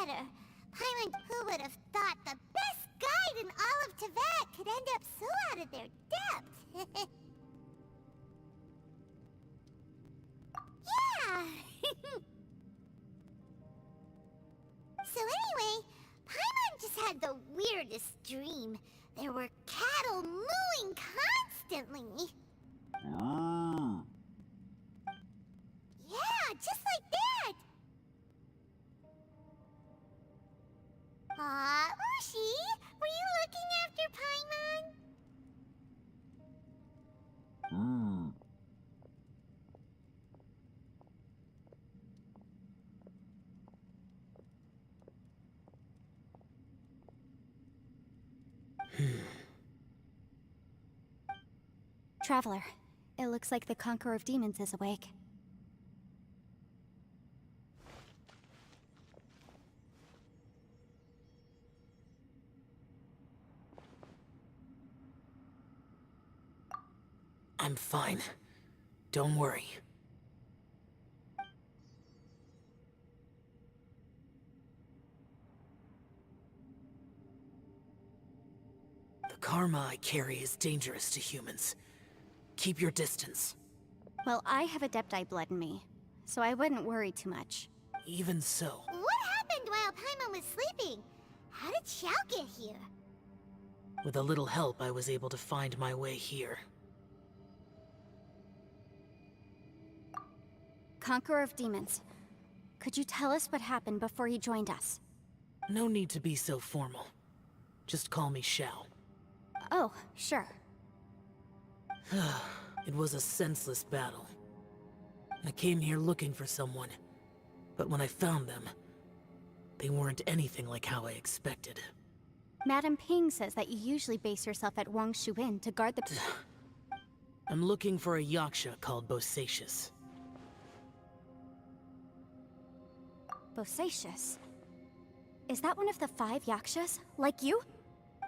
better. Paimon, who would have thought the best guide in all of Tibet could end up so out of their depth? Yeah! So anyway, Paimon just had the weirdest dream. There were cattle mooing constantly. Ah. Yeah, just like that! Aw, Ushi, were you looking after Paimon? Hmm. Traveler, it looks like the Conqueror of Demons is awake. I'm fine. Don't worry. The karma I carry is dangerous to humans. Keep your distance. Well, I have Adepti blood in me, so I wouldn't worry too much. Even so, What happened while Paimon was sleeping? How did Xiao get here? with a little help, I was able to find my way here. Conqueror of Demons, could you tell us what happened before he joined us? No need to be so formal. Just call me Xiao. Oh, sure. It was a senseless battle. I came here looking for someone, but when I found them, they weren't anything like how I expected. Madame Ping says that you usually base yourself at Wangshu Inn to guard the... I'm looking for a yaksha called Bosacius. Bosacius? Is that one of the 5 yakshas? Like you?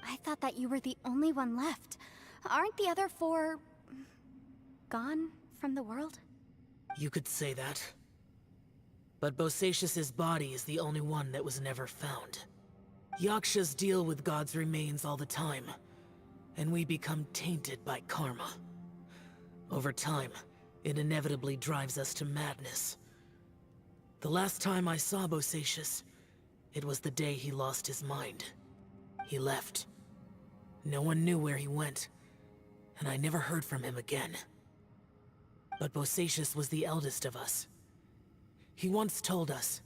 I thought that you were the only one left. Aren't the other 4... gone from the world? You could say that. But Bosacius's body is the only one that was never found. Yakshas deal with God's remains all the time, and we become tainted by karma. Over time, it inevitably drives us to madness. The last time I saw Bosacius, it was the day he lost his mind. He left. No one knew where he went, and I never heard from him again. But Bosacius was the eldest of us. He once told us,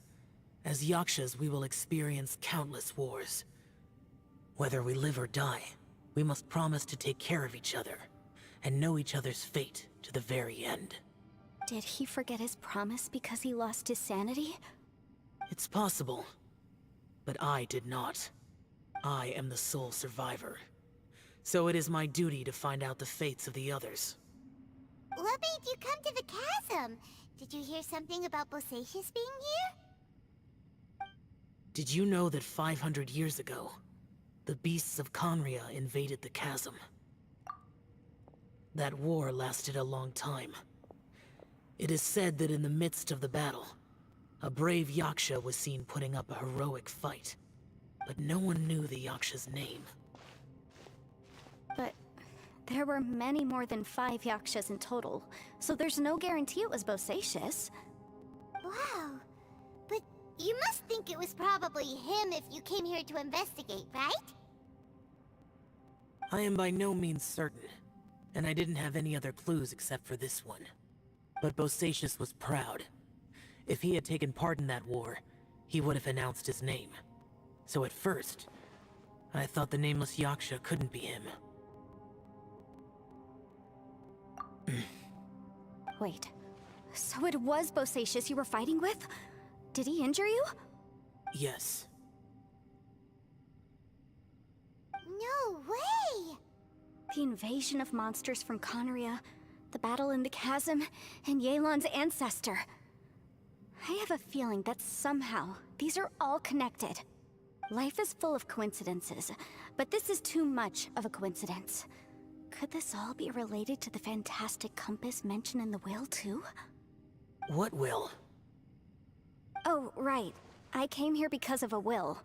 as Yakshas we will experience countless wars. Whether we live or die, we must promise to take care of each other, and know each other's fate to the very end. Did he forget his promise because he lost his sanity? It's possible, but I did not. I am the sole survivor. So it is my duty to find out the fates of the others. What made you come to the chasm? Did you hear something about Bosacius being here? Did you know that 500 years ago, the beasts of Conria invaded the chasm? That war lasted a long time. It is said that in the midst of the battle, a brave Yaksha was seen putting up a heroic fight. But no one knew the Yaksha's name. But there were many more than 5 yakshas in total, so there's no guarantee it was Bosacius. Wow. But you must think it was probably him if you came here to investigate, right? I am by no means certain, and I didn't have any other clues except for this one. But Bosacius was proud. If he had taken part in that war, he would have announced his name. So at first, I thought the nameless Yaksha couldn't be him. Wait, so it was Bosacius you were fighting with? Did he injure you? Yes. No way! The invasion of monsters from Conria, the battle in the chasm, and Yelan's ancestor. I have a feeling that somehow these are all connected. Life is full of coincidences, but this is too much of a coincidence. Could this all be related to the fantastic compass mentioned in the will, too? What will? Oh, right. I came here because of a will.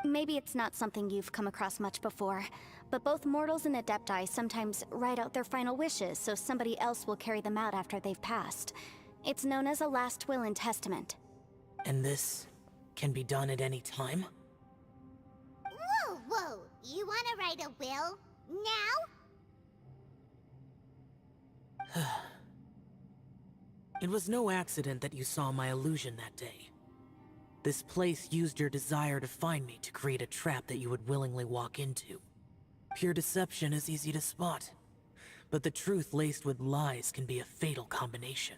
Maybe it's not something you've come across much before, but both mortals and adepti sometimes write out their final wishes so somebody else will carry them out after they've passed. It's known as a last will and testament. And this can be done at any time? Whoa, whoa! You wanna write a will? Now? It was no accident that you saw my illusion that day. This place used your desire to find me to create a trap that you would willingly walk into. Pure deception is easy to spot, but the truth laced with lies can be a fatal combination.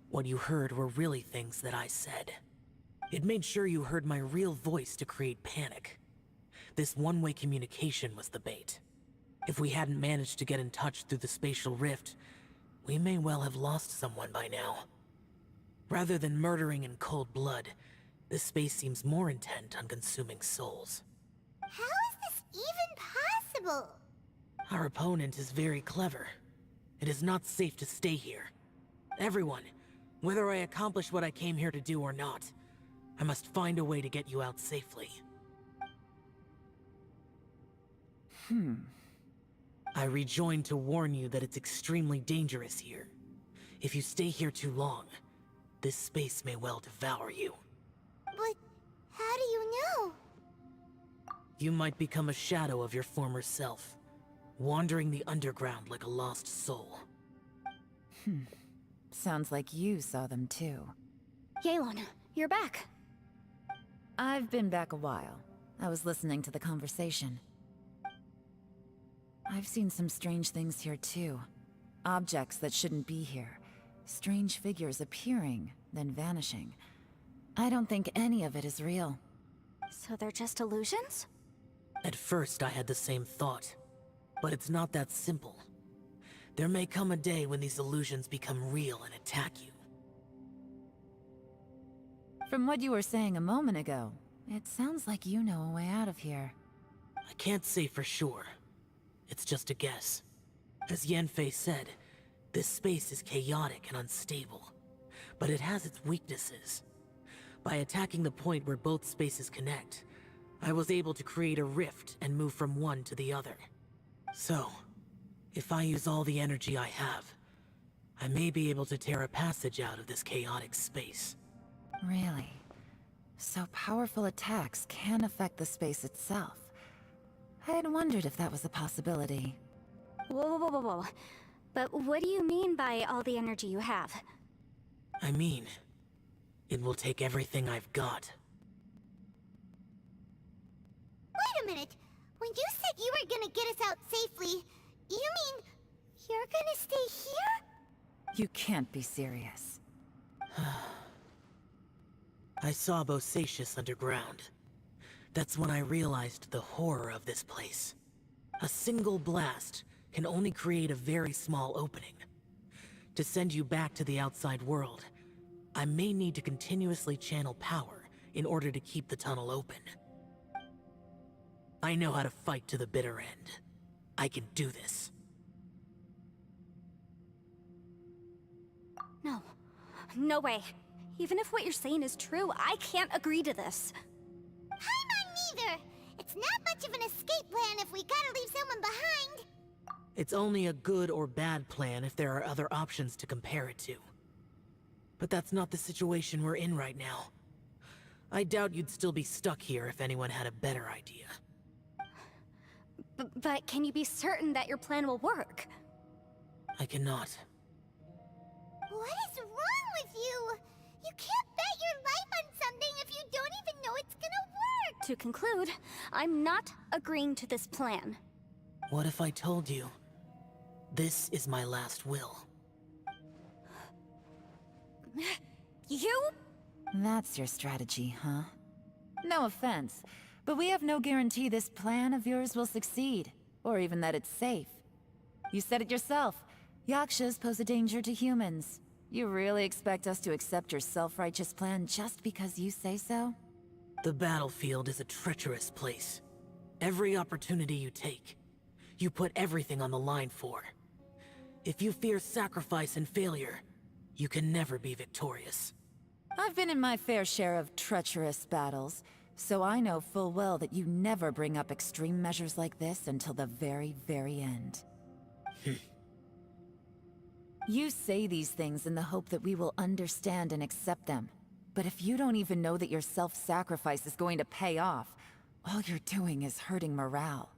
What you heard were really things that I said. It made sure you heard my real voice to create panic. This one-way communication was the bait. If we hadn't managed to get in touch through the spatial rift, we may well have lost someone by now. Rather than murdering in cold blood, this space seems more intent on consuming souls. How is this even possible? Our opponent is very clever. It is not safe to stay here. Everyone, whether I accomplish what I came here to do or not, I must find a way to get you out safely. I rejoined to warn you that it's extremely dangerous here. If you stay here too long, this space may well devour you. But how do you know? You might become a shadow of your former self, wandering the underground like a lost soul. Sounds like you saw them too. Yelan, you're back. I've been back a while. I was listening to the conversation. I've seen some strange things here too. Objects that shouldn't be here. Strange figures appearing, then vanishing. I don't think any of it is real. So they're just illusions? At first I had the same thought, but it's not that simple. There may come a day when these illusions become real and attack you. From what you were saying a moment ago, it sounds like you know a way out of here. I can't say for sure. It's just a guess. As Yanfei said, this space is chaotic and unstable, but it has its weaknesses. By attacking the point where both spaces connect, I was able to create a rift and move from one to the other. So, if I use all the energy I have, I may be able to tear a passage out of this chaotic space. Really? So powerful attacks can affect the space itself. I had wondered if that was a possibility. Whoa, whoa, whoa, whoa. But what do you mean by all the energy you have? I mean, it will take everything I've got. Wait a minute. When you said you were gonna get us out safely, you mean you're gonna stay here? You can't be serious. I saw Bosacius underground. That's when I realized the horror of this place. A single blast can only create a very small opening. To send you back to the outside world, I may need to continuously channel power in order to keep the tunnel open. I know how to fight to the bitter end. I can do this. No. No way. Even if what you're saying is true, I can't agree to this. I'm on neither. It's not much of an escape plan if we gotta leave someone behind. It's only a good or bad plan if there are other options to compare it to. But that's not the situation we're in right now. I doubt you'd still be stuck here if anyone had a better idea. But can you be certain that your plan will work? I cannot. What is wrong with you? You can't bet your life on something if you don't even know it's gonna work. To conclude, I'm not agreeing to this plan. What if I told you, this is my last will? You? That's your strategy, huh? No offense, but we have no guarantee this plan of yours will succeed, or even that it's safe. You said it yourself. Yakshas pose a danger to humans. You really expect us to accept your self-righteous plan just because you say so? The battlefield is a treacherous place. Every opportunity you take, you put everything on the line for. If you fear sacrifice and failure, you can never be victorious. I've been in my fair share of treacherous battles, so I know full well that you never bring up extreme measures like this until the very, very end. You say these things in the hope that we will understand and accept them. But if you don't even know that your self-sacrifice is going to pay off, all you're doing is hurting morale.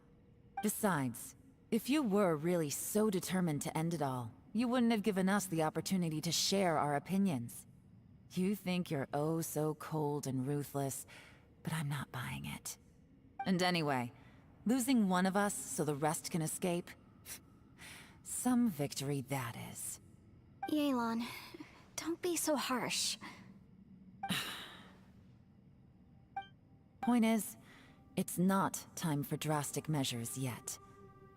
Besides, if you were really so determined to end it all, you wouldn't have given us the opportunity to share our opinions. You think you're oh so cold and ruthless, but I'm not buying it. And anyway, losing one of us so the rest can escape? Some victory that is. Yelan, don't be so harsh. Point is, it's not time for drastic measures yet.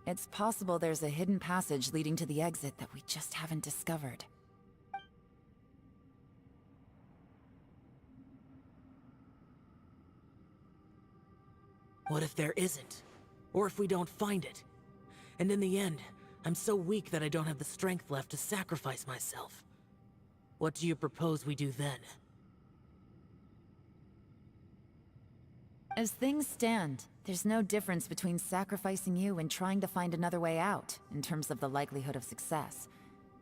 It's possible there's a hidden passage leading to the exit that we just haven't discovered. What if there isn't? Or if we don't find it? And in the end, I'm so weak that I don't have the strength left to sacrifice myself. What do you propose we do then? As things stand, there's no difference between sacrificing you and trying to find another way out, in terms of the likelihood of success.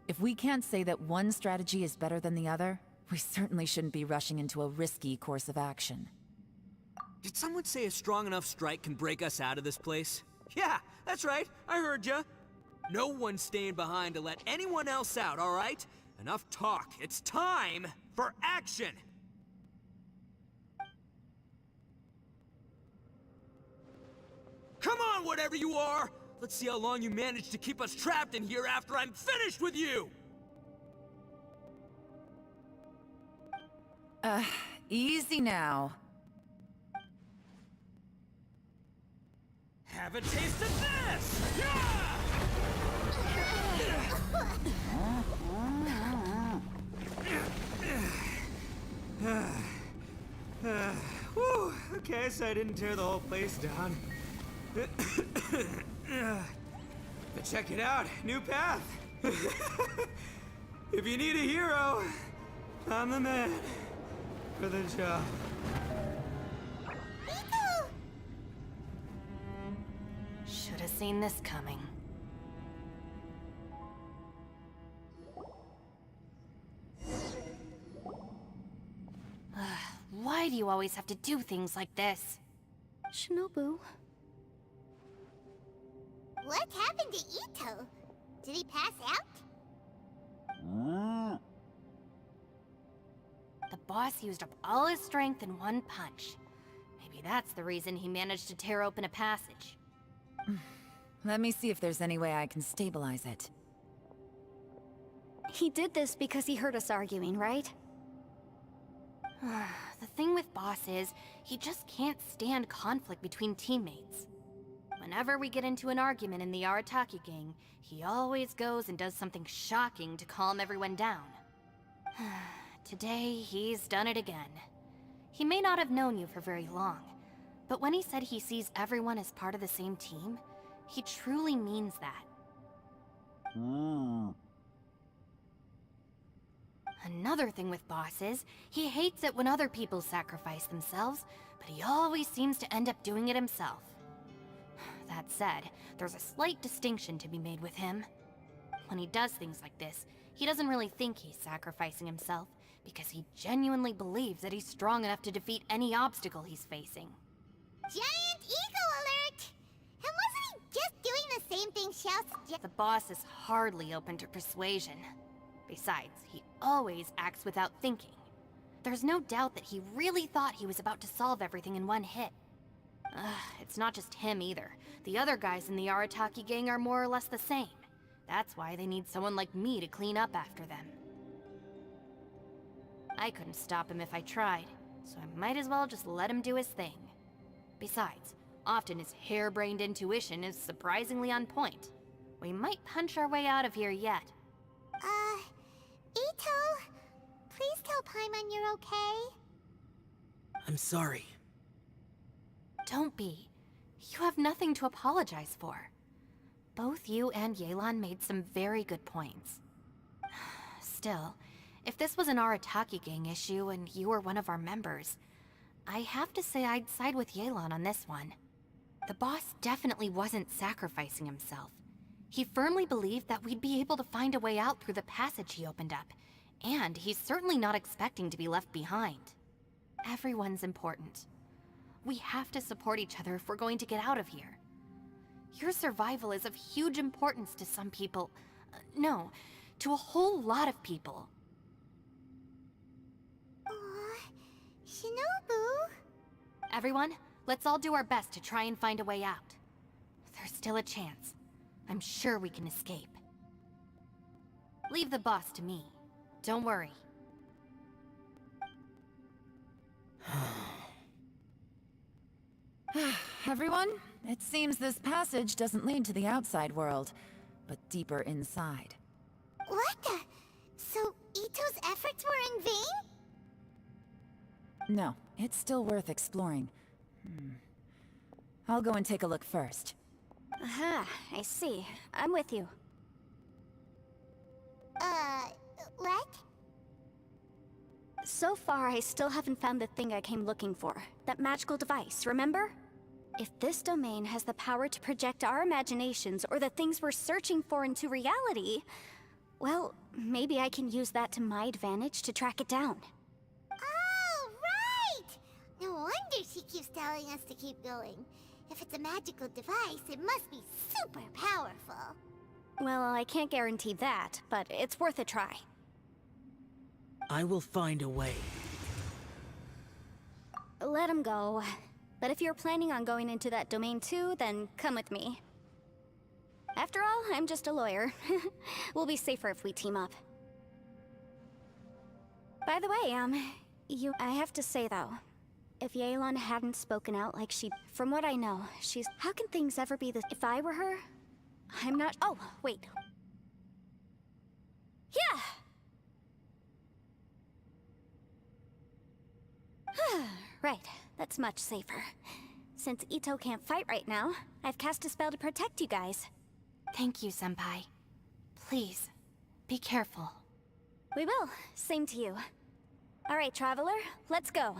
If we can't say that one strategy is better than the other, we certainly shouldn't be rushing into a risky course of action. Did someone say a strong enough strike can break us out of this place? Yeah, that's right, I heard ya. No one's staying behind to let anyone else out, all right? Enough talk. It's time for action! Come on, whatever you are! Let's see how long you manage to keep us trapped in here after I'm finished with you! Easy now. Have a taste of this! Yeah! Whew, okay, so I didn't tear the whole place down. But check it out, new path. If you need a hero, I'm the man for the job. Should have seen this coming. Why do you always have to do things like this? Shinobu, What happened to Ito? Did he pass out? The boss used up all his strength in one punch. Maybe that's the reason he managed to tear open a passage. Let me see if there's any way I can stabilize it. he did this because he heard us arguing, right? The thing with Boss is, he just can't stand conflict between teammates. Whenever we get into an argument in the Arataki gang, he always goes and does something shocking to calm everyone down. Today, he's done it again. He may not have known you for very long, but when he said he sees everyone as part of the same team, he truly means that. Another thing with Boss is, he hates it when other people sacrifice themselves, but he always seems to end up doing it himself. That said, there's a slight distinction to be made with him. When he does things like this, he doesn't really think he's sacrificing himself, because he genuinely believes that he's strong enough to defeat any obstacle he's facing. Giant ego alert! And wasn't he just doing the same thing Xiao's The boss is hardly open to persuasion. Besides, he always acts without thinking. There's no doubt that he really thought he was about to solve everything in one hit. It's not just him either. The other guys in the Arataki gang are more or less the same. That's why they need someone like me to clean up after them. I couldn't stop him if I tried, so I might as well just let him do his thing. Besides, often his harebrained intuition is surprisingly on point. We might punch our way out of here yet. Ito, please tell Paimon you're okay. I'm sorry. Don't be. You have nothing to apologize for. Both you and Yelan made some very good points. Still, If this was an Arataki gang issue and you were one of our members, I have to say I'd side with Yelan on this one. The boss definitely wasn't sacrificing himself. He firmly believed that we'd be able to find a way out through the passage he opened up, and he's certainly not expecting to be left behind. Everyone's important. We have to support each other if we're going to get out of here. Your survival is of huge importance to some people. No, to a whole lot of people. Shinobu? Everyone, let's all do our best to try and find a way out. There's still a chance. I'm sure we can escape. Leave the boss to me. Don't worry. Everyone, it seems this passage doesn't lead to the outside world, but deeper inside. What the? So Ito's efforts were in vain? No, it's still worth exploring. I'll go and take a look first. Aha, I see. I'm with you. What? So far, I still haven't found the thing I came looking for. That magical device, remember? If this domain has the power to project our imaginations or the things we're searching for into reality, well, maybe I can use that to my advantage to track it down. Oh, right! No wonder she keeps telling us to keep going. If it's a magical device, it must be super powerful. Well, I can't guarantee that, but it's worth a try. I will find a way. Let him go. But if you're planning on going into that domain too, then come with me. After all, I'm just a lawyer. We'll be safer if we team up. By the way, I have to say though, if Yelan hadn't spoken out like she... From what I know, she's... How can things ever be this... If I were her, I'm not... Oh, wait. Yeah! Right, that's much safer. Since Ito can't fight right now, I've cast a spell to protect you guys. Thank you, Senpai. Please, be careful. We will. Same to you. All right, Traveler, let's go.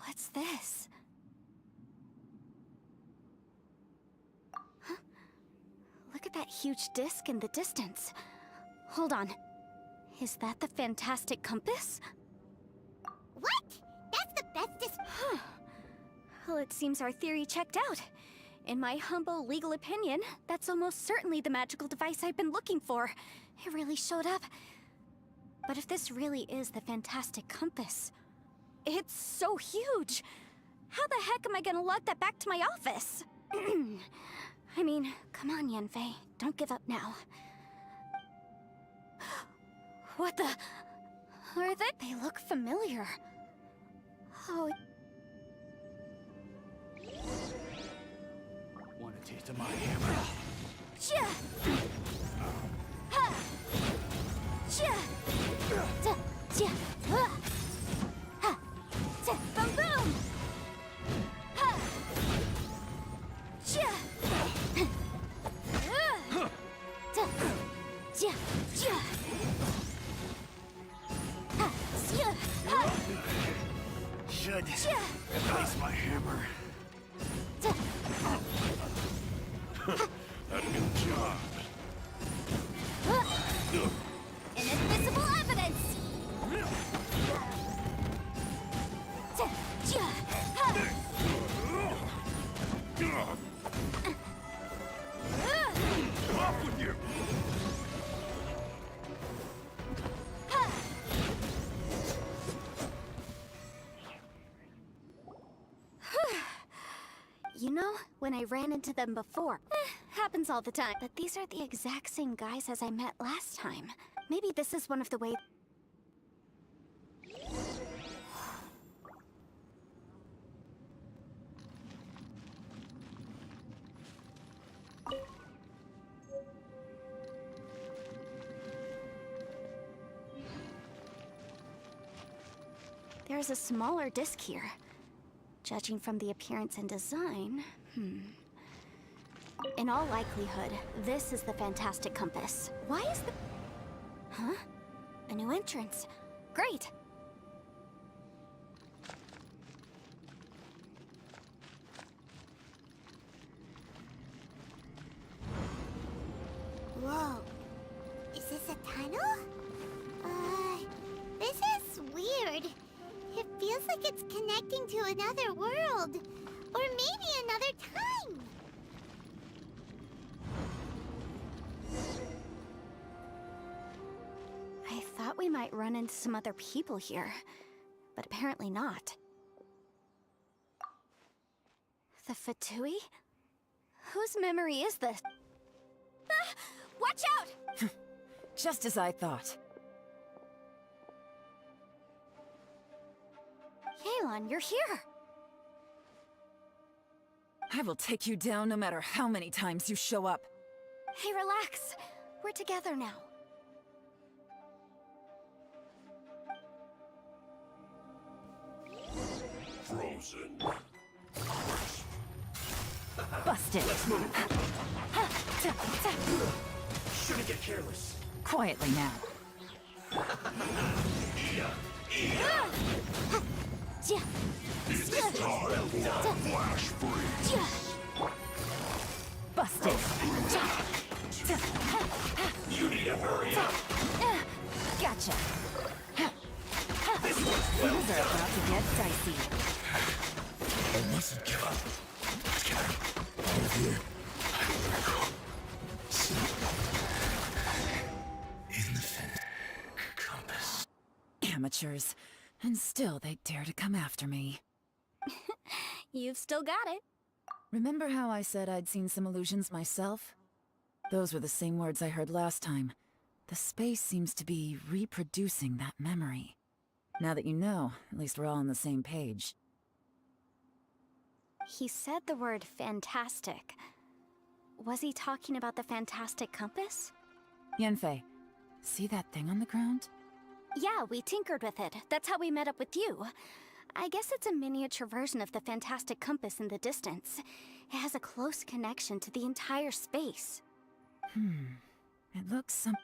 What's this? Huh? Look at that huge disc in the distance. Hold on. Is that the fantastic compass? What? That's the bestest... Huh. Well, it seems our theory checked out. In my humble legal opinion, that's almost certainly the magical device I've been looking for. It really showed up. But if this really is the fantastic compass... It's so huge! How the heck am I gonna lug that back to my office? I mean, come on, Yanfei. Don't give up now. What the... Are they... They look familiar. Oh... Want a taste of my hammer? Chia! Ha! Chia! Ta! Chia! Ha! Ha! Ta! Boom boom! Ha! Chia! Ta! Chia! Chia! Ha! Chia! Ha! Should Chia! replace my hammer. Ta! A new job. Inadmissible evidence! Ta! Chia! Ha! Off with you! You know, when I ran into them before. Happens all the time. But these are the exact same guys as I met last time. Maybe this is one of the ways. There's a smaller disc here. Judging from the appearance and design, in all likelihood, this is the Fantastic Compass. Why is the... Huh? A new entrance. Great! Whoa. Is this a tunnel? This is weird. It feels like it's connecting to another world. Or maybe another time. I thought we might run into some other people here, but apparently not. The Fatui? Whose memory is this? Ah! Watch out! Just as I thought. Yelan, you're here! I will take you down no matter how many times you show up. Hey, relax. We're together now. Frozen. Busted. Shouldn't get careless. Quietly now. It's time for flash freeze. Busted. You need to hurry up. Gotcha. Things are about to get dicey. I mustn't give up. Let's get out of here. In the compass. Amateurs. And still they dare to come after me. You've still got it. Remember how I said I'd seen some illusions myself? Those were the same words I heard last time. The space seems to be reproducing that memory. Now that you know, at least we're all on the same page. He said the word fantastic. Was he talking about the Fantastic Compass? Yanfei, see that thing on the ground? Yeah, we tinkered with it. That's how we met up with you. I guess it's a miniature version of the Fantastic Compass in the distance. It has a close connection to the entire space. It looks some...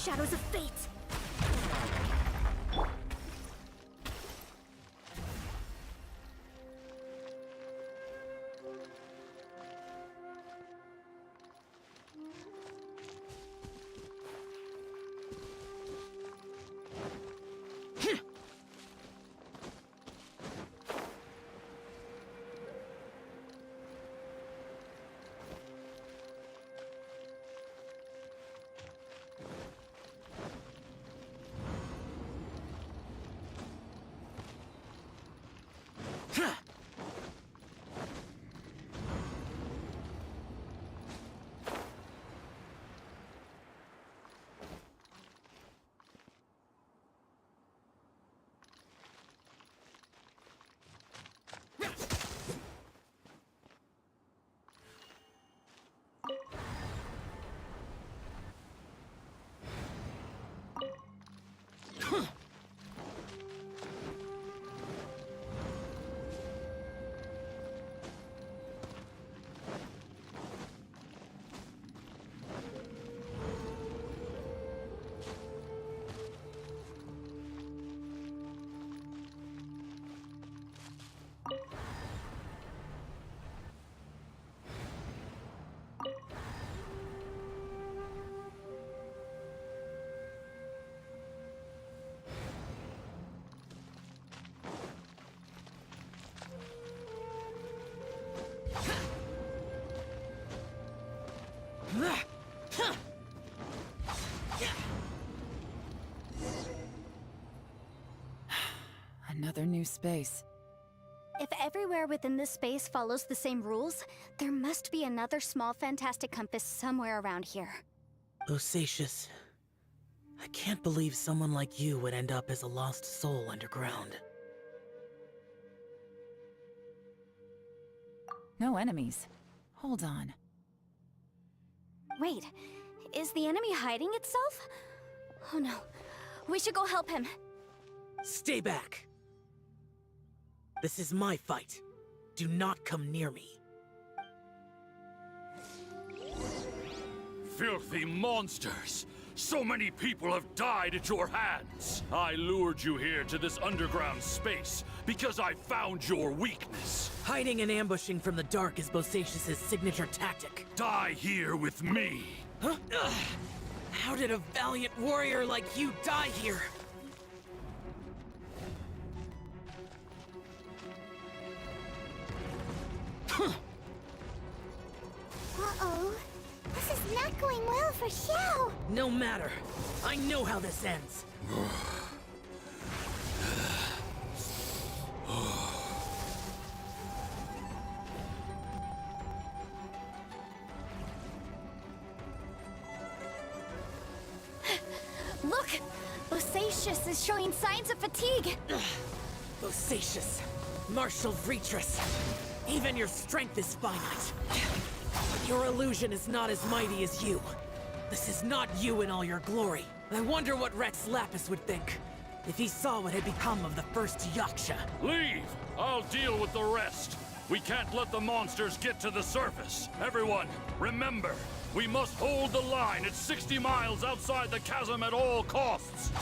shadows of fate! Another new space. If everywhere within this space follows the same rules, there must be another small fantastic compass somewhere around here. Bosacius, I can't believe someone like you would end up as a lost soul underground. No enemies. Hold on. Wait, is the enemy hiding itself? Oh no, we should go help him. Stay back! This is my fight. Do not come near me. Filthy monsters! So many people have died at your hands! I lured you here to this underground space because I found your weakness. Hiding and ambushing from the dark is Bosacius' signature tactic. Die here with me! Huh? Ugh. How did a valiant warrior like you die here? Uh-oh. This is not going well for Xiao. No matter. I know how this ends. Look! Bosacius is showing signs of fatigue! Bosacius, martial Vitris. Even your strength is finite. But your illusion is not as mighty as you. This is not you in all your glory. I wonder what Rex Lapis would think if he saw what had become of the first Yaksha. Leave! I'll deal with the rest. We can't let the monsters get to the surface. Everyone, remember, we must hold the line at 60 miles outside the chasm at all costs.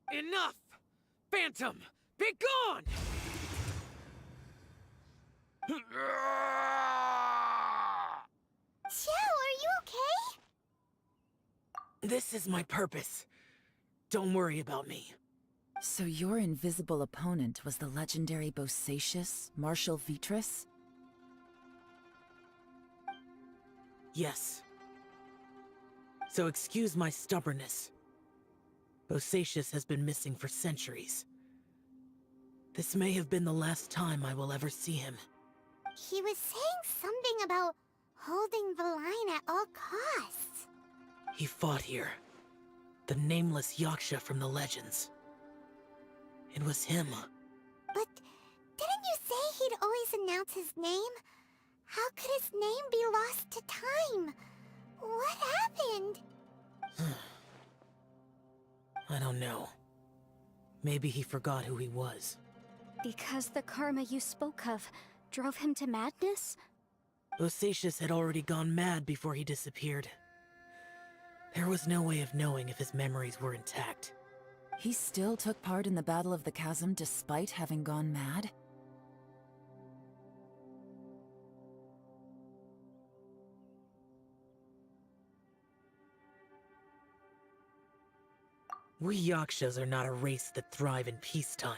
Enough! Phantom, be gone! Xiao, are you okay? This is my purpose. Don't worry about me. So your invisible opponent was the legendary Bosacius, Martial Vitris? Yes. So excuse my stubbornness. Bosacius has been missing for centuries. This may have been the last time I will ever see him. He was saying something about holding the line at all costs. He fought here. The nameless Yaksha from the legends. It was him. But didn't you say he'd always announce his name? How could his name be lost to time? What happened? I don't know. Maybe he forgot who he was. Because the karma you spoke of drove him to madness? Bosacius had already gone mad before he disappeared. There was no way of knowing if his memories were intact. He still took part in the Battle of the Chasm despite having gone mad? We Yakshas are not a race that thrive in peacetime.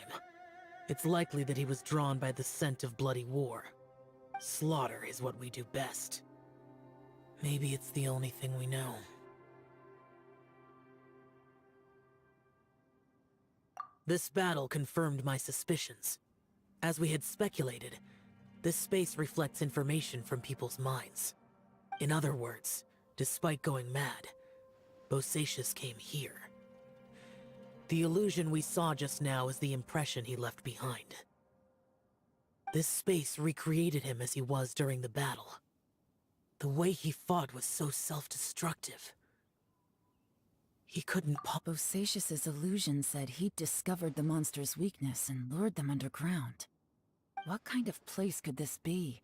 It's likely that he was drawn by the scent of bloody war. Slaughter is what we do best. Maybe it's the only thing we know. This battle confirmed my suspicions. As we had speculated, this space reflects information from people's minds. In other words, despite going mad, Bosacius came here. The illusion we saw just now is the impression he left behind. This space recreated him as he was during the battle. The way he fought was so self-destructive. He couldn't pop. Bosacius's illusion said he'd discovered the monster's weakness and lured them underground. What kind of place could this be?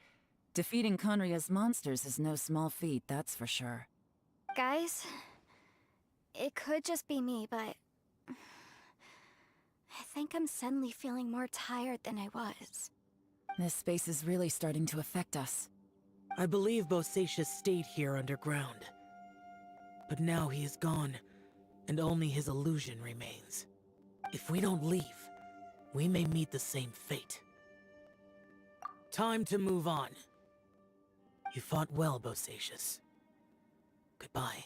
Defeating Conria's monsters is no small feat, that's for sure. Guys, it could just be me, but I think I'm suddenly feeling more tired than I was. This space is really starting to affect us. I believe Bosacius stayed here underground. But now he is gone, and only his illusion remains. If we don't leave, we may meet the same fate. Time to move on. You fought well, Bosacius. Goodbye.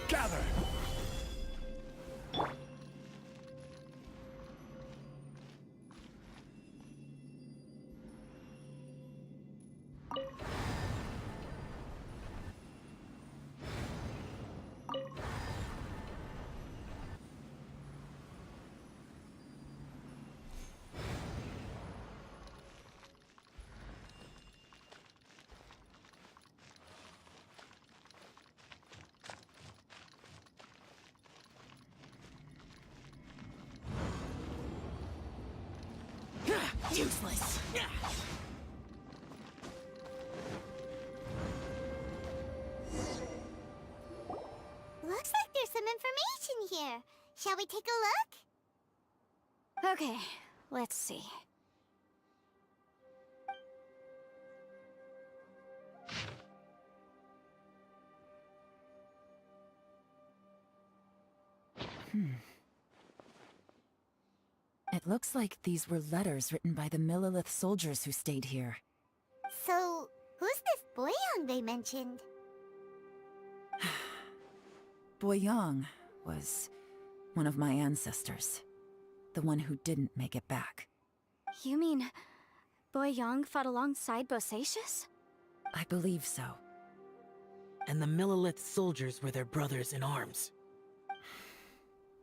Gather! Useless! Looks like there's some information here. Shall we take a look? Okay, let's see. It looks like these were letters written by the Millilith soldiers who stayed here. So, who's this Boyang they mentioned? Boyang was one of my ancestors. The one who didn't make it back. You mean Boyang fought alongside Bosacius? I believe so. And the Millilith soldiers were their brothers in arms.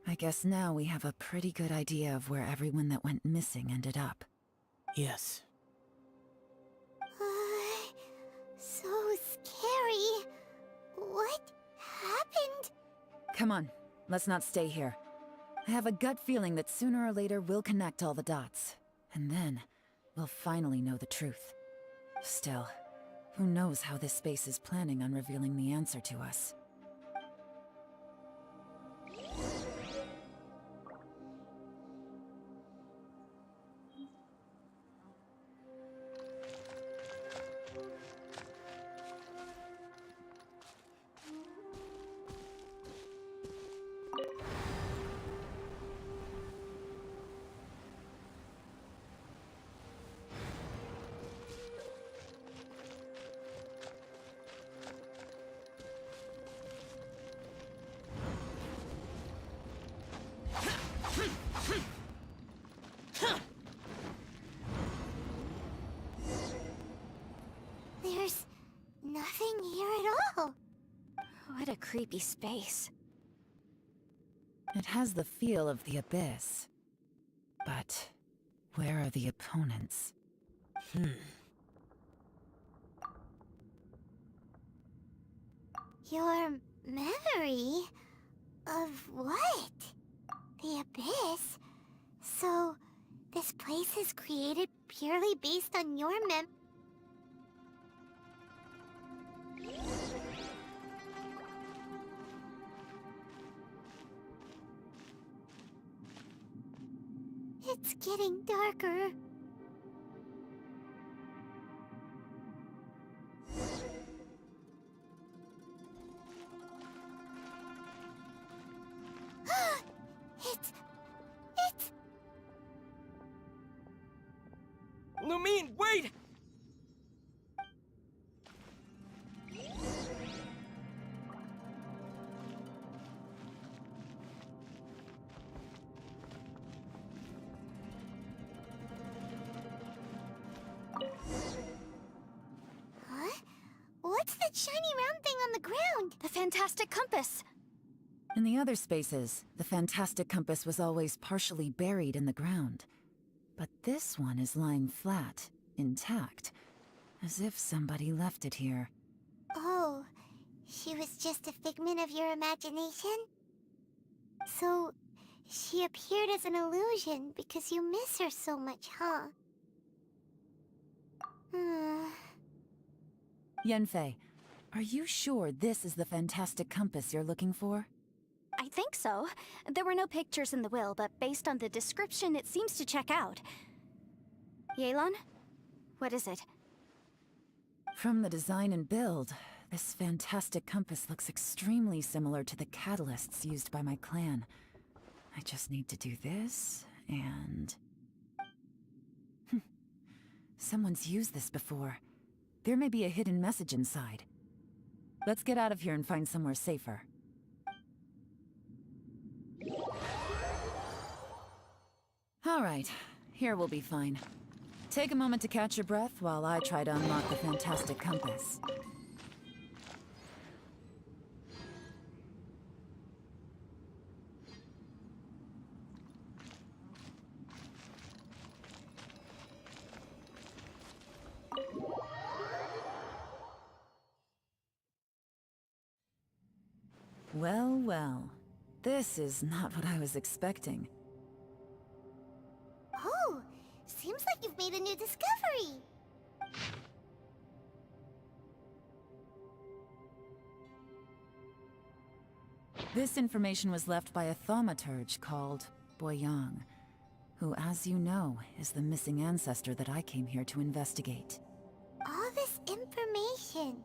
I guess now we have a pretty good idea of where everyone that went missing ended up. Yes. scary. What happened? Come on, let's not stay here. I have a gut feeling that sooner or later we'll connect all the dots. And then, we'll finally know the truth. Still, who knows how this space is planning on revealing the answer to us. There's nothing here at all. What a creepy space. It has the feel of the abyss. But where are the opponents? Your memory of what? The abyss? So, this place is created purely based on your It's getting darker. It's... Lumine, wait! Huh? What's that shiny round thing on the ground? The fantastic compass! In the other spaces, the fantastic compass was always partially buried in the ground. But this one is lying flat, intact, as if somebody left it here. Oh, she was just a figment of your imagination? So, she appeared as an illusion because you miss her so much, huh? Yanfei, are you sure this is the fantastic compass you're looking for? I think so. There were no pictures in the will, but based on the description, it seems to check out. Yelan? What is it? From the design and build, this fantastic compass looks extremely similar to the catalysts used by my clan. I just need to do this, and... Someone's used this before. There may be a hidden message inside. Let's get out of here and find somewhere safer. All right, here we'll be fine. Take a moment to catch your breath while I try to unlock the fantastic compass. Well, well. This is not what I was expecting. Oh, seems like you've made a new discovery. This information was left by a thaumaturge called Boyang, who, as you know, is the missing ancestor that I came here to investigate. All this information,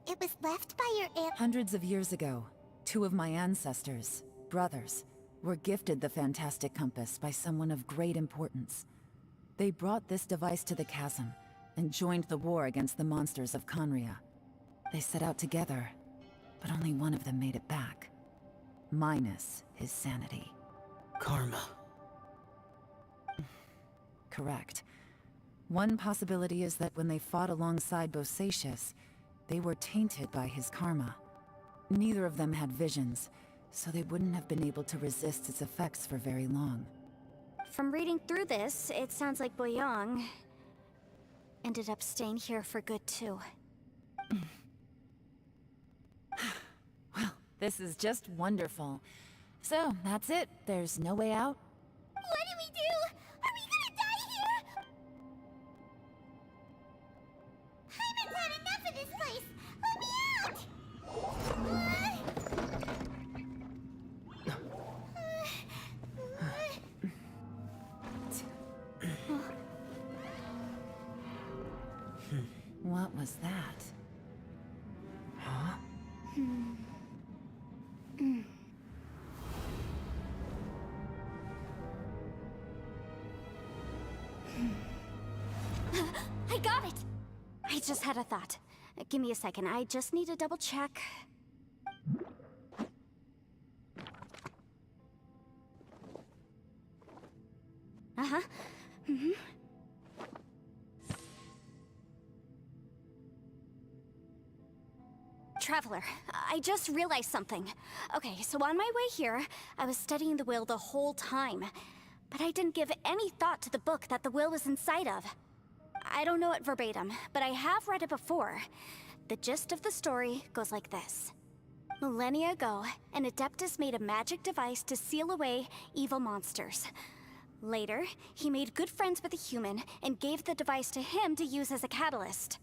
it was left by your aunt. Hundreds of years ago, two of my ancestors, brothers, were gifted the fantastic compass by someone of great importance. They brought this device to the chasm and joined the war against the monsters of Conria. They set out together, but only one of them made it back. Minus his sanity. Karma. Correct. One possibility is that when they fought alongside Bosacius, they were tainted by his karma. Neither of them had visions, so they wouldn't have been able to resist its effects for very long. From reading through this, it sounds like Boyang ended up staying here for good too. This is just wonderful. So, that's it. There's no way out? What do we do? Are we gonna die here? Hyman's had enough of this place. Let me out! What was that? Huh? I got it! I just had a thought. Give me a second, I just need to double check. Uh-huh. Traveler, I just realized something. Okay, so on my way here, I was studying the will the whole time. But I didn't give any thought to the book that the will was inside of. I don't know it verbatim, but I have read it before. The gist of the story goes like this. Millennia ago, an Adeptus made a magic device to seal away evil monsters. Later, he made good friends with a human and gave the device to him to use as a catalyst.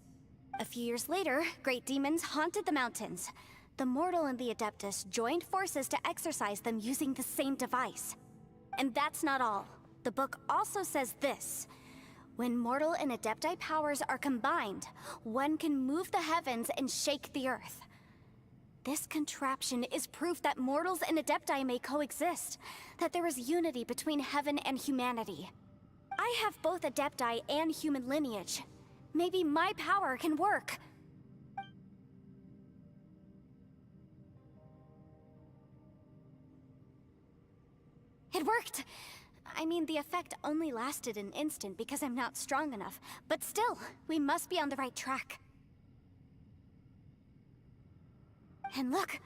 A few years later, great demons haunted the mountains. The mortal and the Adeptus joined forces to exorcise them using the same device. And that's not all. The book also says this. When mortal and Adepti powers are combined, one can move the heavens and shake the earth. This contraption is proof that mortals and Adepti may coexist, that there is unity between heaven and humanity. I have both Adepti and human lineage. Maybe my power can work. It worked! I mean, the effect only lasted an instant because I'm not strong enough, but still, we must be on the right track. And look,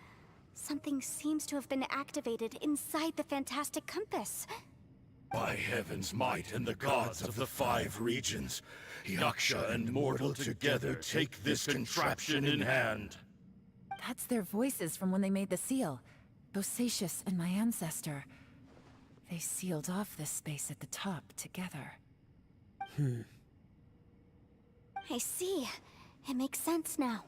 something seems to have been activated inside the fantastic compass. By heaven's might and the gods of the 5 regions, Yaksha and mortal together take this contraption in hand. That's their voices from when they made the seal. Bosacius and my ancestor. They sealed off this space at the top together. I see. It makes sense now.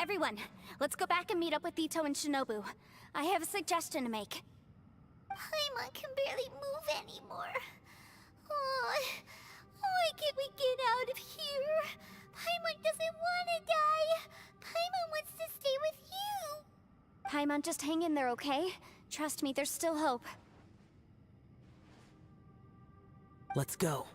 Everyone, let's go back and meet up with Ito and Shinobu. I have a suggestion to make. Paimon can barely move anymore. Oh, why can't we get out of here? Paimon doesn't want to die. Paimon wants to stay with you. Paimon, just hang in there, okay? Trust me, there's still hope. Let's go.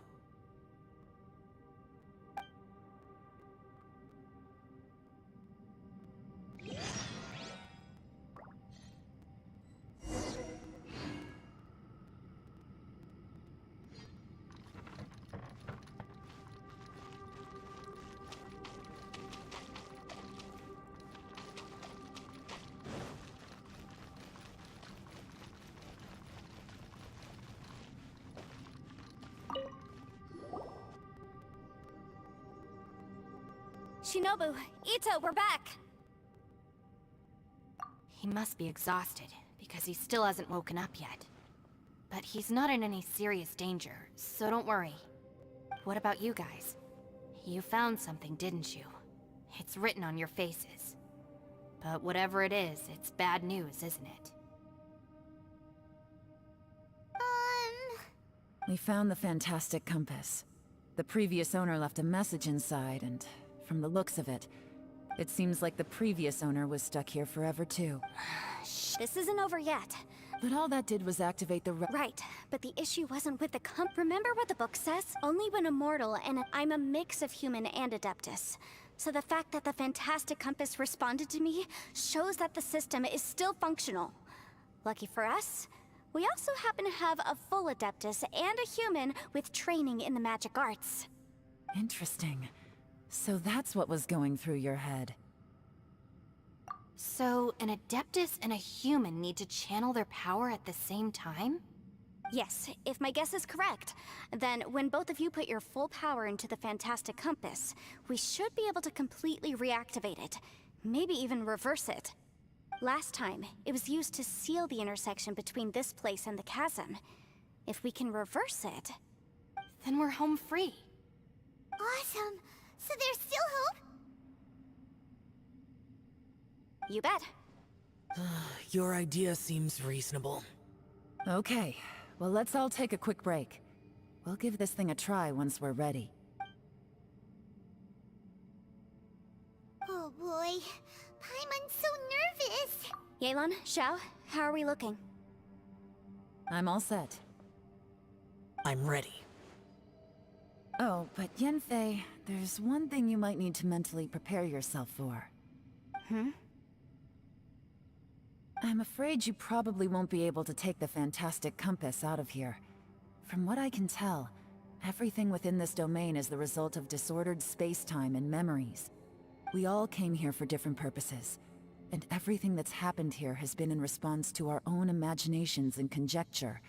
Shinobu, Ito, we're back! He must be exhausted, because he still hasn't woken up yet. But he's not in any serious danger, so don't worry. What about you guys? You found something, didn't you? It's written on your faces. But whatever it is, it's bad news, isn't it? We found the fantastic compass. The previous owner left a message inside, and from the looks of it, it seems like the previous owner was stuck here forever too. Shh, this isn't over yet. But all that did was activate the Right, but the issue wasn't with the Remember what the book says? Only when immortal, and I'm a mix of human and Adeptus. So the fact that the fantastic compass responded to me shows that the system is still functional. Lucky for us, we also happen to have a full Adeptus and a human with training in the magic arts. Interesting. So that's what was going through your head. So, an Adeptus and a human need to channel their power at the same time? Yes, if my guess is correct, then when both of you put your full power into the Fantastic Compass, we should be able to completely reactivate it. Maybe even reverse it. Last time, it was used to seal the intersection between this place and the chasm. If we can reverse it... Then we're home free. Awesome. So there's still hope? You bet. Your idea seems reasonable. Okay, well let's all take a quick break. We'll give this thing a try once we're ready. Oh boy. Paimon's so nervous. Yelan, Xiao, how are we looking? I'm all set. I'm ready. Oh, but Yanfei, there's one thing you might need to mentally prepare yourself for. I'm afraid you probably won't be able to take the Fantastic Compass out of here. From what I can tell, everything within this domain is the result of disordered space-time and memories. We all came here for different purposes, and everything that's happened here has been in response to our own imaginations and conjecture.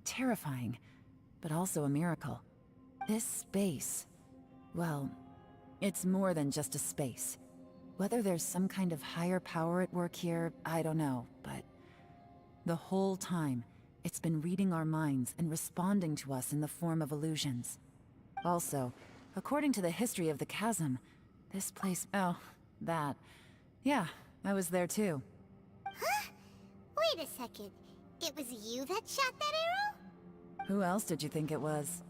Terrifying, but also a miracle. This space, well, it's more than just a space. Whether there's some kind of higher power at work here, I don't know, but the whole time, it's been reading our minds and responding to us in the form of illusions. Also, according to the history of the chasm, this place... Oh, that. Yeah, I was there too. Huh? Wait a second. It was you that shot that arrow? Who else did you think it was?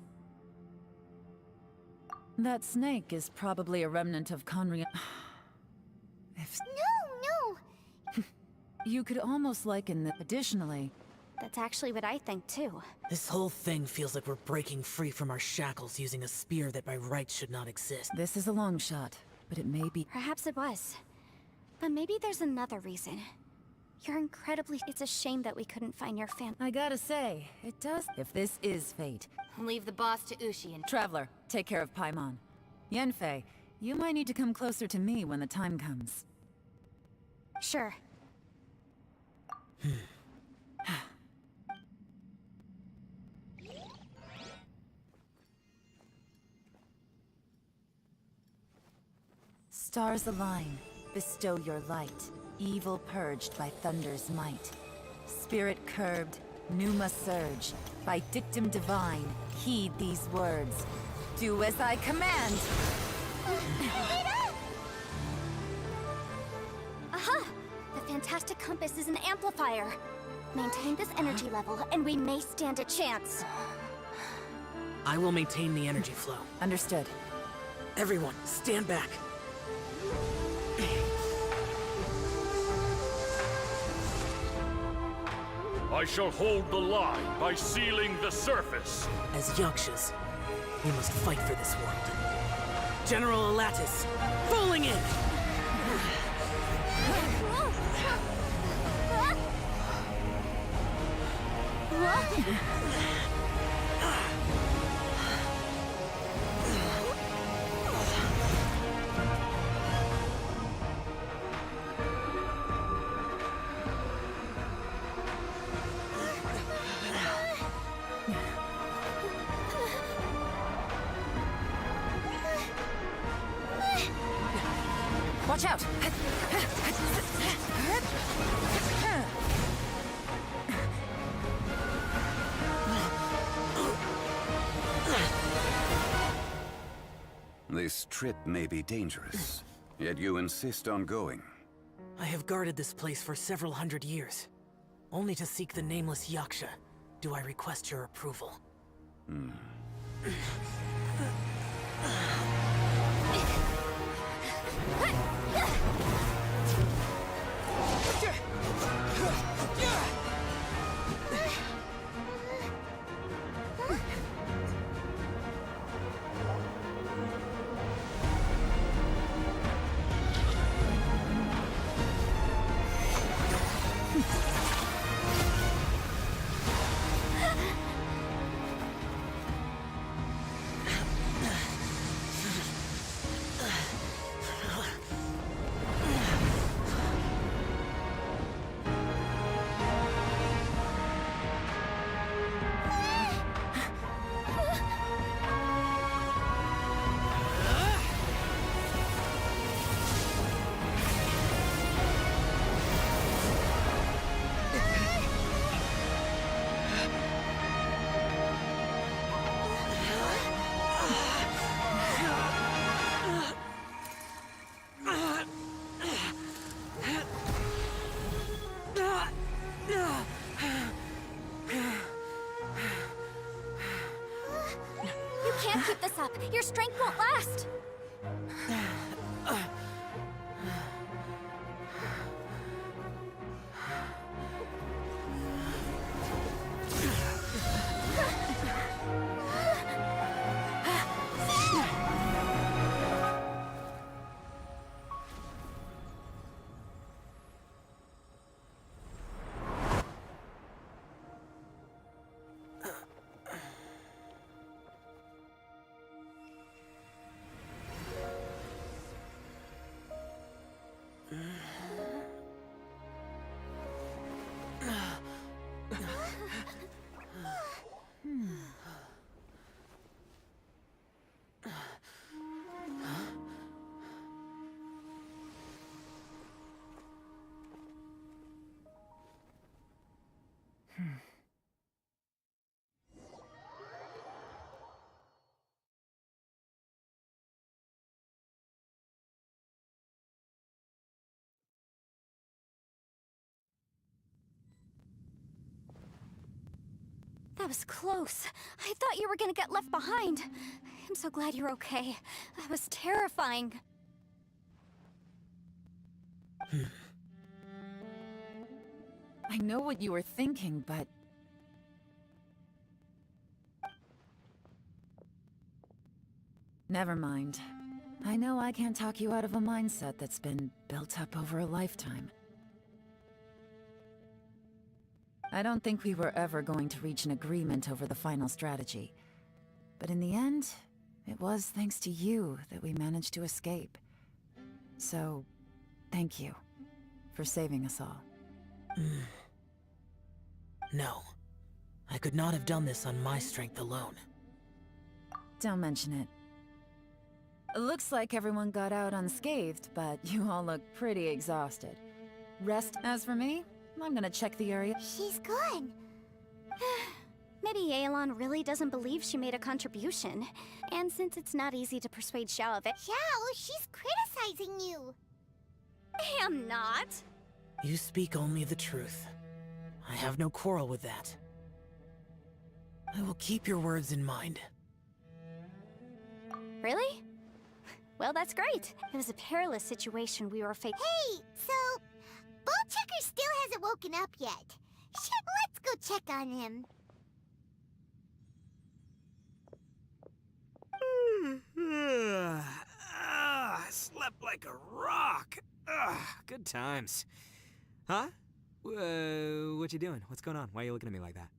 That snake is probably a remnant of Conria... If No. you could almost liken the... Additionally... That's actually what I think too. This whole thing feels like we're breaking free from our shackles using a spear that by rights should not exist. This is a long shot, but it may be... Perhaps it was. But maybe there's another reason. You're incredibly... It's a shame that we couldn't find your fam... I gotta say, it does... If this is fate... Leave the boss to Ushi and... Traveler, take care of Paimon. Yanfei, you might need to come closer to me when the time comes. Sure. Stars align, bestow your light. Evil purged by thunder's might. Spirit curbed, pneuma surge. By dictum divine, heed these words. Do as I command! Aha! The Fantastic Compass is an amplifier. Maintain this energy level, and we may stand a chance. I will maintain the energy flow. Understood. Everyone, stand back. I shall hold the line by sealing the surface. As Yakshas, we must fight for this world. General Alatus, falling in! Watch out! This trip may be dangerous, yet you insist on going. I have guarded this place for several hundred years. Only to seek the nameless Yaksha do I request your approval. this up. Your strength won't last. That was close. I thought you were gonna get left behind. I'm so glad you're okay. That was terrifying. I know what you were thinking, but... Never mind. I know I can't talk you out of a mindset that's been built up over a lifetime. I don't think we were ever going to reach an agreement over the final strategy. But in the end, it was thanks to you that we managed to escape. So, thank you for saving us all. No. I could not have done this on my strength alone. Don't mention it. It looks like everyone got out unscathed, but you all look pretty exhausted. Rest. As for me, I'm gonna check the area. She's gone. Maybe Yelan really doesn't believe she made a contribution. And since it's not easy to persuade Xiao of it... Xiao, she's criticizing you. I am not. You speak only the truth. I have no quarrel with that. I will keep your words in mind. Really? Well, that's great. It was a perilous situation we were facing. Hey, so... Ballchecker still hasn't woken up yet. Shit, let's go check on him. Slept like a rock. Good times. Huh? What you doing? What's going on? Why are you looking at me like that?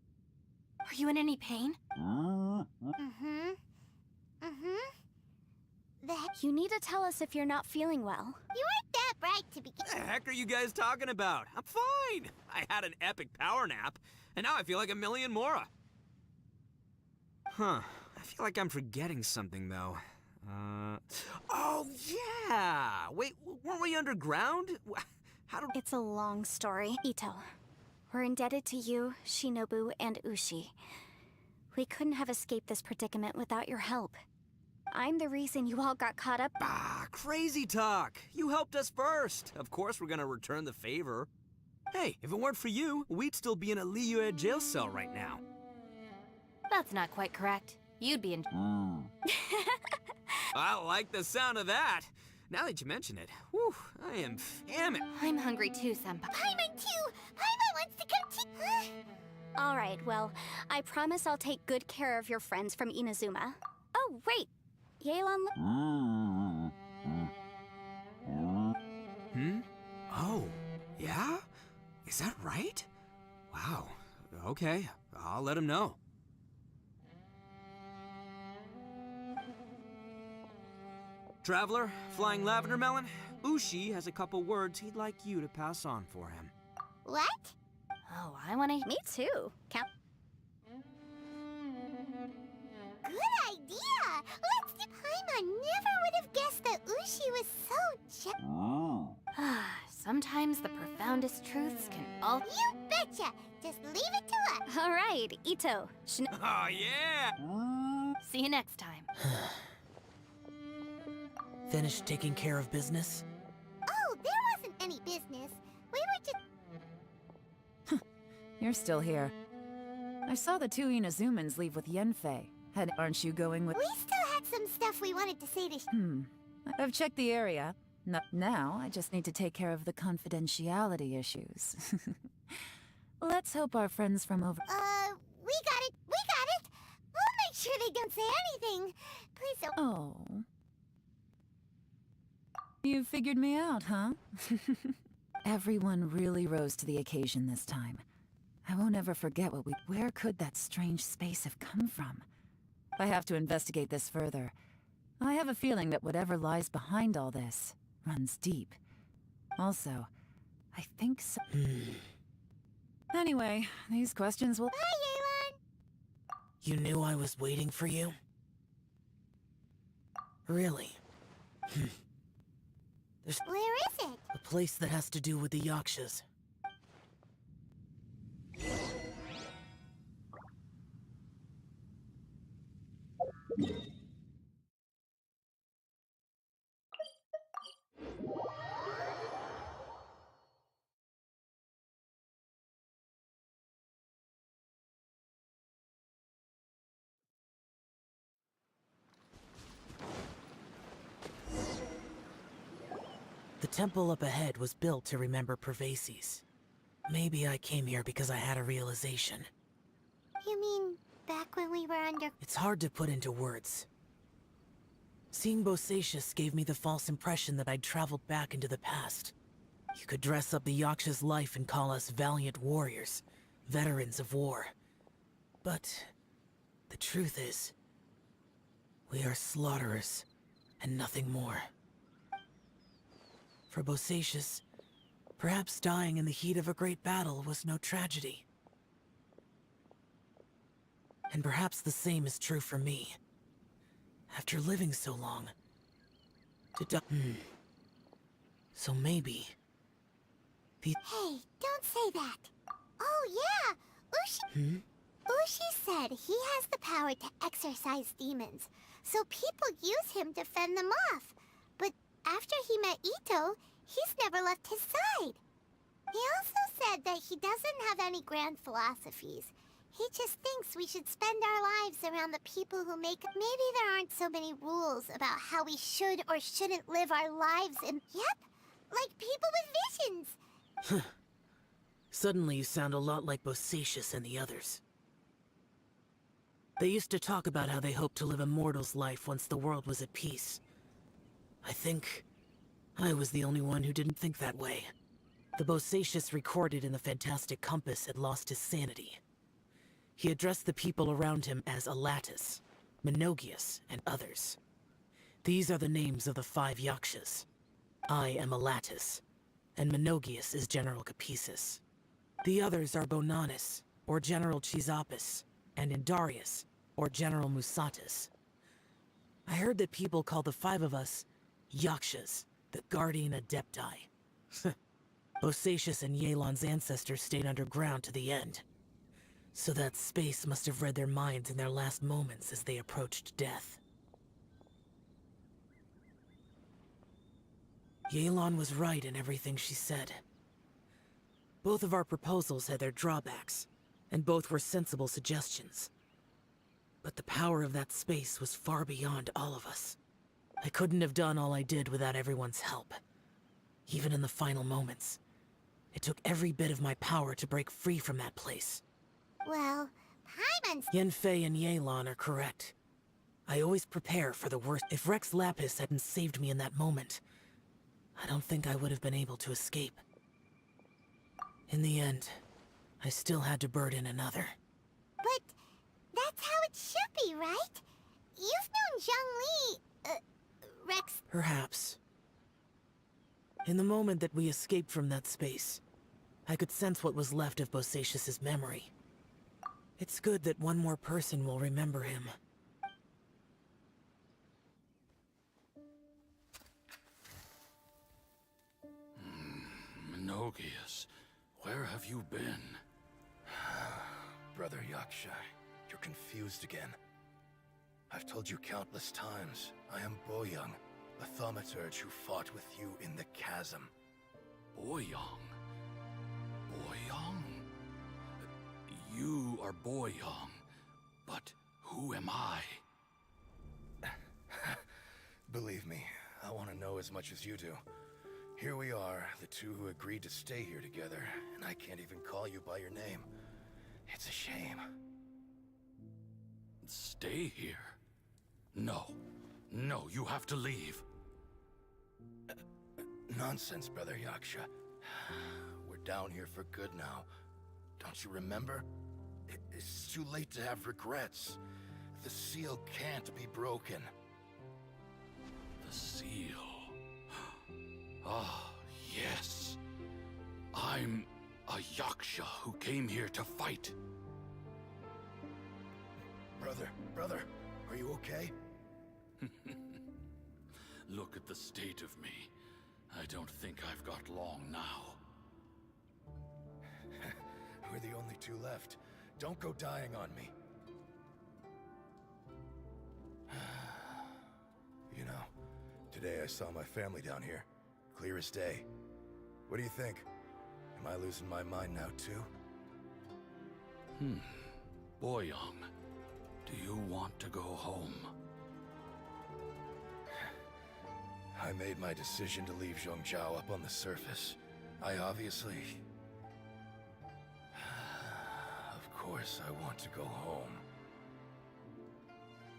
Are you in any pain? You need to tell us if you're not feeling well. You weren't that bright to begin. What the heck are you guys talking about? I'm fine. I had an epic power nap, and now I feel like a million more. Huh. I feel like I'm forgetting something, though. Oh, yeah! Wait, weren't we underground? How did... It's a long story. Ito, we're indebted to you, Shinobu, and Ushi. We couldn't have escaped this predicament without your help. I'm the reason you all got caught up. Crazy talk. You helped us first. Of course we're gonna return the favor. Hey, if it weren't for you, we'd still be in a Liyue jail cell right now. That's not quite correct. You'd be in... I like the sound of that. Now that you mention it, whew, I am famished. I'm hungry too, Senpai. Paimon too! Paimon wants to come too! All right, well, I promise I'll take good care of your friends from Inazuma. Oh, wait. Yelan... Oh, yeah? Is that right? Wow. Okay, I'll let him know. Traveler, Flying Lavender Melon, Ushi has a couple words he'd like you to pass on for him. What? Oh, I wanna... Me too. Count... Good idea! Let's do... Paimon never would have guessed that Ushi was so Sometimes the profoundest truths can all... You betcha! Just leave it to us! All right, Ito. Oh, yeah! See you next time. Finished taking care of business? Oh, there wasn't any business. We were just... You're still here. I saw the two Inazumans leave with Yenfei. Aren't you going with... We still had some stuff we wanted to say to I've checked the area. Now, I just need to take care of the confidentiality issues. Let's hope our friends from over... we got it! We got it! We'll make sure they don't say anything! Please don't... Oh. You figured me out, huh? Everyone really rose to the occasion this time. I won't ever forget what we... Where could that strange space have come from? I have to investigate this further. I have a feeling that whatever lies behind all this runs deep. Also, I think so... Anyway, these questions will... Bye, Yelan! You knew I was waiting for you? Really? There's Where is it? a place that has to do with the Yakshas. The temple up ahead was built to remember Pervases. Maybe I came here because I had a realization. You mean back when we were under... It's hard to put into words. Seeing Bosacius gave me the false impression that I'd traveled back into the past. You could dress up the Yaksha's life and call us valiant warriors, veterans of war. But the truth is, we are slaughterers and nothing more. For Bosacius, perhaps dying in the heat of a great battle was no tragedy. And perhaps the same is true for me. After living so long, to die... So maybe... Hey, don't say that! Oh yeah! Ushi said he has the power to exorcise demons, so people use him to fend them off. But after he met Ito, he's never left his side. He also said that he doesn't have any grand philosophies. He just thinks we should spend our lives around the people who make... Maybe there aren't so many rules about how we should or shouldn't live our lives in... Yep, like people with visions. Suddenly you sound a lot like Bosacius and the others. They used to talk about how they hoped to live a mortal's life once the world was at peace. I think I was the only one who didn't think that way. The Bosacius recorded in the Fantastic Compass had lost his sanity. He addressed the people around him as Alatus, Menogius, and others. These are the names of the 5 Yakshas. I am Alatus, and Menogius is General Capisis. The others are Bonanis, or General Chisapis, and Indarius, or General Musatus. I heard that people call the 5 of us Yakshas, the Guardian Adepti. Bosacius and Yelan's ancestors stayed underground to the end. So that space must have read their minds in their last moments as they approached death. Yelan was right in everything she said. Both of our proposals had their drawbacks, and both were sensible suggestions. But the power of that space was far beyond all of us. I couldn't have done all I did without everyone's help. Even in the final moments, it took every bit of my power to break free from that place. Well, Paimon's... Yanfei and Yelan are correct. I always prepare for the worst. If Rex Lapis hadn't saved me in that moment, I don't think I would have been able to escape. In the end, I still had to burden another. But that's how it should be, right? You've known Zhongli... Rex... Perhaps. In the moment that we escaped from that space, I could sense what was left of Bosacius's memory. It's good that one more person will remember him. Menogius, where have you been? Brother Yaksha, you're confused again. I've told you countless times, I am Boyoung, a thaumaturge who fought with you in the chasm. Boyoung? Boyoung? You are Boyoung, but who am I? as much as you do. Here we are, the two who agreed to stay here together, and I can't even call you by your name. It's a shame. Stay here? No. No, you have to leave. Nonsense, Brother Yaksha. We're down here for good now. Don't you remember? It's too late to have regrets. The seal can't be broken. The seal. Ah, yes. I'm a Yaksha who came here to fight. Brother, are you okay? Look at the state of me. I don't think I've got long now. We're the only two left. Don't go dying on me. You know, today I saw my family down here. Clear as day. What do you think? Am I losing my mind now too? Boyoung, do you want to go home? I made my decision to leave Zhongzhao up on the surface. I obviously... Of course I want to go home.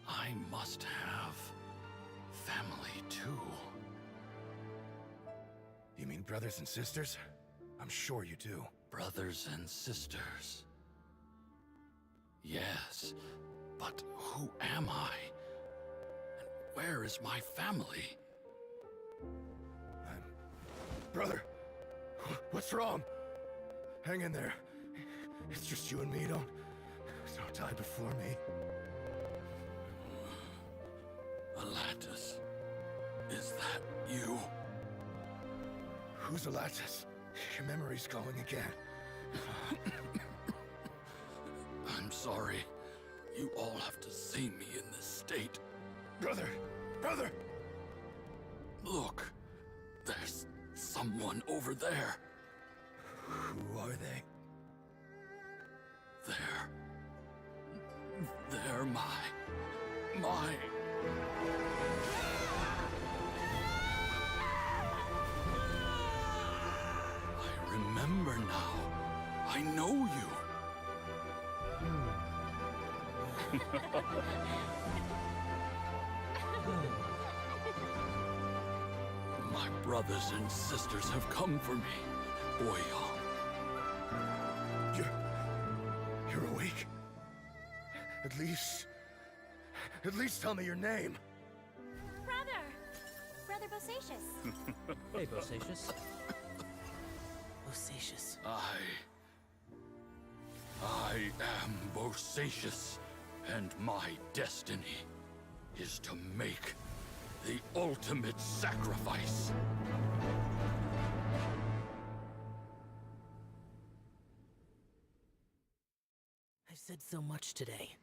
I must have family too. You mean brothers and sisters? I'm sure you do. Brothers and sisters. Yes, but who am I? And where is my family? Brother, what's wrong? Hang in there. It's just you and me. Don't die before me. Alatus, is that you? Who's Alatus? Your memory's going again. I'm sorry. You all have to see me in this state. Brother! Look, there's someone over there. Who are they? They're my... I remember now. I know you. My brothers and sisters have come for me, Boyoung. You're awake? At least tell me your name. Brother Bosacius. Hey, Bosacius. Bosacius. I am Bosacius, and my destiny is to make the ultimate sacrifice. I've said so much today,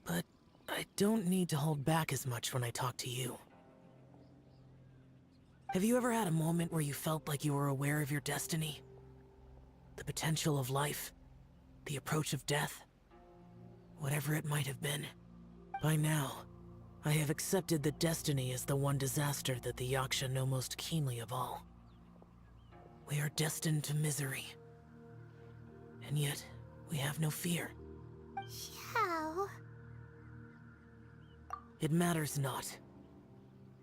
but I don't need to hold back as much when I talk to you. Have you ever had a moment where you felt like you were aware of your destiny? The potential of life? The approach of death? Whatever it might have been. By now, I have accepted that destiny is the one disaster that the Yaksha know most keenly of all. We are destined to misery. And yet, we have no fear. How? It matters not.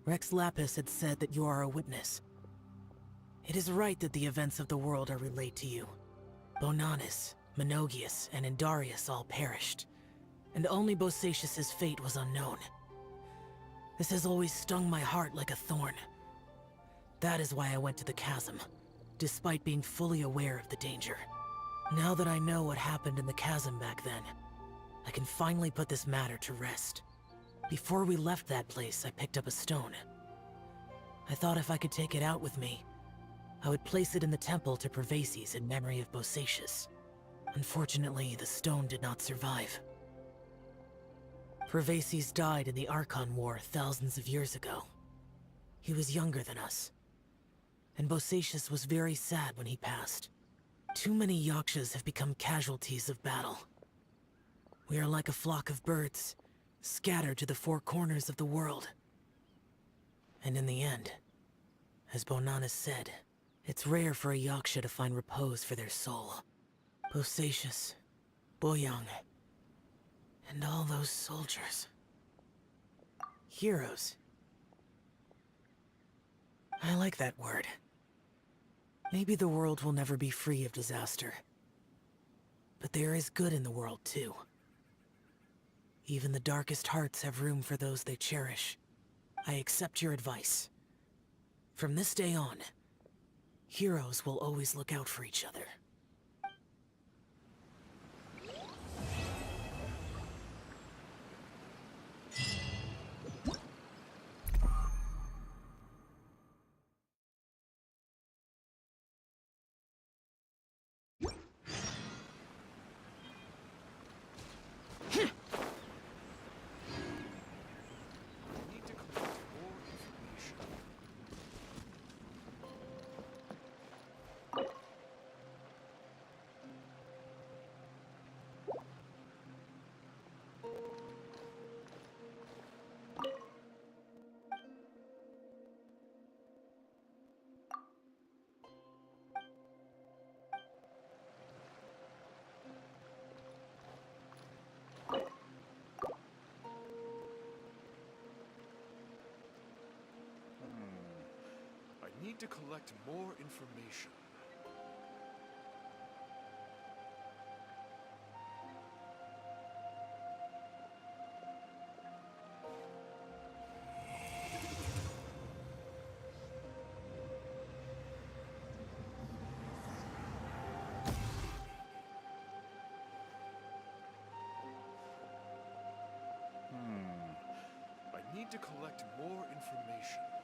Rex Lapis had said that you are a witness. It is right that the events of the world are relayed to you. Bonanis, Menogius, and Indarius all perished, and only Bosacius' fate was unknown. This has always stung my heart like a thorn. That is why I went to the chasm, despite being fully aware of the danger. Now that I know what happened in the chasm back then, I can finally put this matter to rest. Before we left that place, I picked up a stone. I thought if I could take it out with me, I would place it in the temple to Pervases in memory of Bosacius. Unfortunately, the stone did not survive. Pervases died in the Archon War thousands of years ago. He was younger than us. And Bosacius was very sad when he passed. Too many Yakshas have become casualties of battle. We are like a flock of birds, scattered to the four corners of the world. And in the end, As Bonanna said, it's rare for a Yaksha to find repose for their soul. Bosacius, Boyang, and all those soldiers. Heroes. I like that word. Maybe the world will never be free of disaster. But there is good in the world, too. Even the darkest hearts have room for those they cherish. I accept your advice. From this day on, heroes will always look out for each other. I need to collect more information. I need to collect more information.